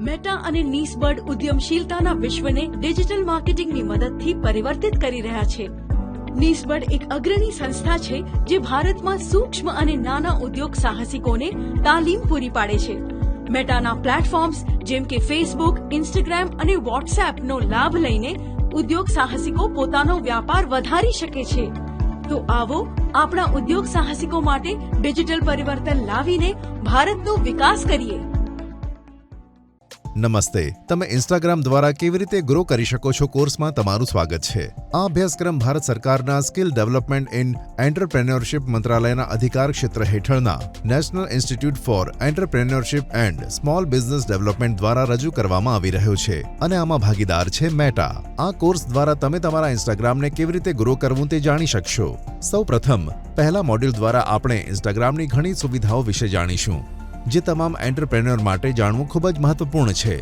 Meta અને નીસબર્ડ ઉદ્યમશીલતાના વિશ્વને digital માર્કેટિંગની મદદથી પરિવર્તિત કરી રહ્યા છે. નીસબર્ડ એક અગ્રણી સંસ્થા છે જે ભારતમાં સૂક્ષ્મ અને નાના ઉદ્યોગ સાહસિકોને તાલીમ પૂરી પાડે છે. મેટાના પ્લેટફોર્મ્સ જેમ કે ફેસબુક, ઇન્સ્ટાગ્રામ અને વોટ્સએપનો લાભ લઈને ઉદ્યોગ સાહસિકો પોતાનો વ્યાપાર વધારી શકે છે. તો આવો આપણા ઉદ્યોગ સાહસિકો માટે ડિજિટલ પરિવર્તન લાવીને ભારતનો વિકાસ કરીએ. નમસ્તે. તમે ઇન્સ્ટાગ્રામ દ્વારા કેવી રીતે ગ્રો કરી શકો છો કોર્સમાં તમારું સ્વાગત છે. આ અભ્યાસક્રમ ભારત સરકારના સ્કિલ ડેવલપમેન્ટ ઇન એન્ટરપ્રેન્યોરશિપ મંત્રાલયના અધિકાર ક્ષેત્ર હેઠળના national institute for entrepreneurship and small business development દ્વારા રજૂ કરવામાં આવી રહ્યો છે અને આમાં ભાગીદાર છે મેટા. આ કોર્સ દ્વારા તમે તમારા ઇન્સ્ટાગ્રામને કેવી રીતે ગ્રો કરવું તે જાણી શકશો. સૌપ્રથમ પહેલા મોડ્યુલ દ્વારા આપણે ઇન્સ્ટાગ્રામની ઘણી સુવિધાઓ વિશે જાણીશું જે તમામ એન્ટરપ્રેન્યોર માટે જાણવું ખૂબ જ મહત્વપૂર્ણ છે.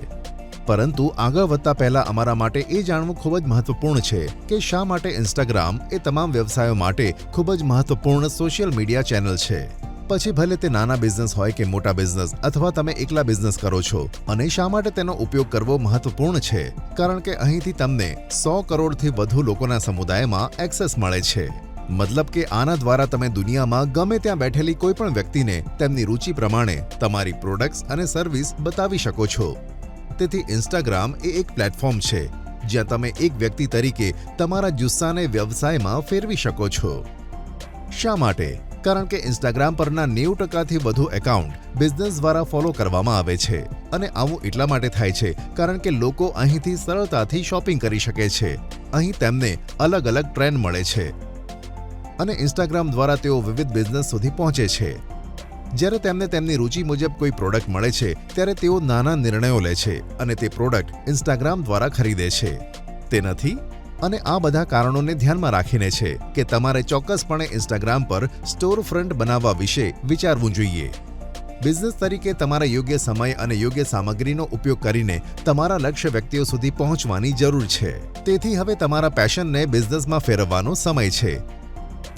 પરંતુ આગળ વધતા પહેલા અમારા માટે એ જાણવું ખૂબ જ મહત્વપૂર્ણ છે કે શા માટે ઇન્સ્ટાગ્રામ એ તમામ વ્યવસાયો માટે ખૂબ જ મહત્વપૂર્ણ સોશિયલ મીડિયા ચેનલ છે. પછી ભલે તે નાના બિઝનેસ હોય કે મોટા બિઝનેસ અથવા તમે એકલા બિઝનેસ કરો છો, અને શા માટે તેનો ઉપયોગ કરવો મહત્વપૂર્ણ છે, કારણ કે અહીંથી તમને 100 કરોડથી વધુ લોકોના સમુદાયમાં એક્સેસ મળે છે. મતલબ કે આના દ્વારા તમે દુનિયામાં ગમે ત્યાં બેઠેલી કોઈ પણ વ્યક્તિને તેમની રુચિ પ્રમાણે તમારી પ્રોડક્ટ્સ અને સર્વિસ બતાવી શકો છો. તેથી ઇન્સ્ટાગ્રામ એ એક પ્લેટફોર્મ છે જ્યાં તમે એક વ્યક્તિ તરીકે તમારા જુસ્સાને વ્યવસાયમાં ફેરવી શકો છો. શા માટે? કારણ કે ઇન્સ્ટાગ્રામ પરના 90%થી વધુ એકાઉન્ટ બિઝનેસ દ્વારા ફોલો કરવામાં આવે છે, અને આવું એટલા માટે થાય છે કારણ કે લોકો અહીંથી સરળતાથી શોપિંગ કરી શકે છે. અહીં તેમને અલગ અલગ ટ્રેન્ડ મળે છે અને ઇન્સ્ટાગ્રામ દ્વારા તેઓ વિવિધ બિઝનેસ સુધી પહોંચે છે. જ્યારે તેમને તેમની રુચિ મુજબ કોઈ પ્રોડક્ટ મળે છે ત્યારે તેઓ નાના નિર્ણયો લે છે અને તે પ્રોડક્ટ ઇન્સ્ટાગ્રામ દ્વારા ખરીદે છે. તે નથી, અને આ બધા કારણોને ધ્યાનમાં રાખીને છે કે તમારે ચોક્કસપણે ઇન્સ્ટાગ્રામ પર સ્ટોર ફ્રન્ટ બનાવવા વિશે વિચારવું જોઈએ. બિઝનેસ તરીકે તમારા યોગ્ય સમય અને યોગ્ય સામગ્રીનો ઉપયોગ કરીને તમારા લક્ષ્ય વ્યક્તિઓ સુધી પહોંચવાની જરૂર છે. તેથી હવે તમારા પેશનને બિઝનેસમાં ફેરવવાનો સમય છે.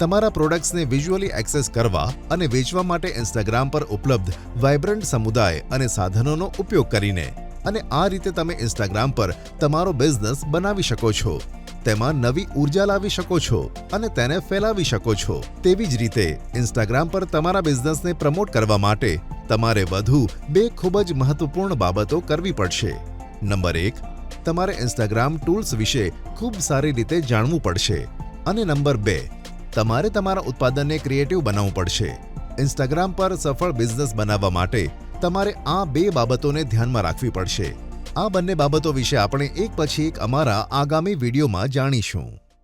તમારા પ્રોડક્ટ્સને વિઝ્યુઅલી એક્સેસ કરવા અને વેચવા માટે ઇન્સ્ટાગ્રામ પર ઉપલબ્ધ વાઇબ્રન્ટ સમુદાય અને સાધનોનો ઉપયોગ કરીને, અને આ રીતે તમે ઇન્સ્ટાગ્રામ પર તમારો બિઝનેસ બનાવી શકો છો, તેમાં નવી ઉર્જા લાવી શકો છો અને તેને ફેલાવી શકો છો. તેવી જ રીતે ઇન્સ્ટાગ્રામ પર તમારા બિઝનેસને પ્રમોટ કરવા માટે તમારે વધુ 2 ખૂબ જ મહત્વપૂર્ણ બાબતો કરવી પડશે. નંબર 1, તમારે ઇન્સ્ટાગ્રામ ટૂલ્સ વિશે ખૂબ સારી રીતે જાણવું પડશે, અને નંબર 2, તમારે તમારા ઉત્પાદનને ક્રિએટિવ બનાવવું પડશે. ઇન્સ્ટાગ્રામ પર સફળ બિઝનેસ બનાવવા માટે તમારે આ 2 બાબતોને ધ્યાનમાં રાખવી પડશે. આ બંને બાબતો વિશે આપણે એક પછી એક અમારા આગામી વિડીયોમાં જાણીશું.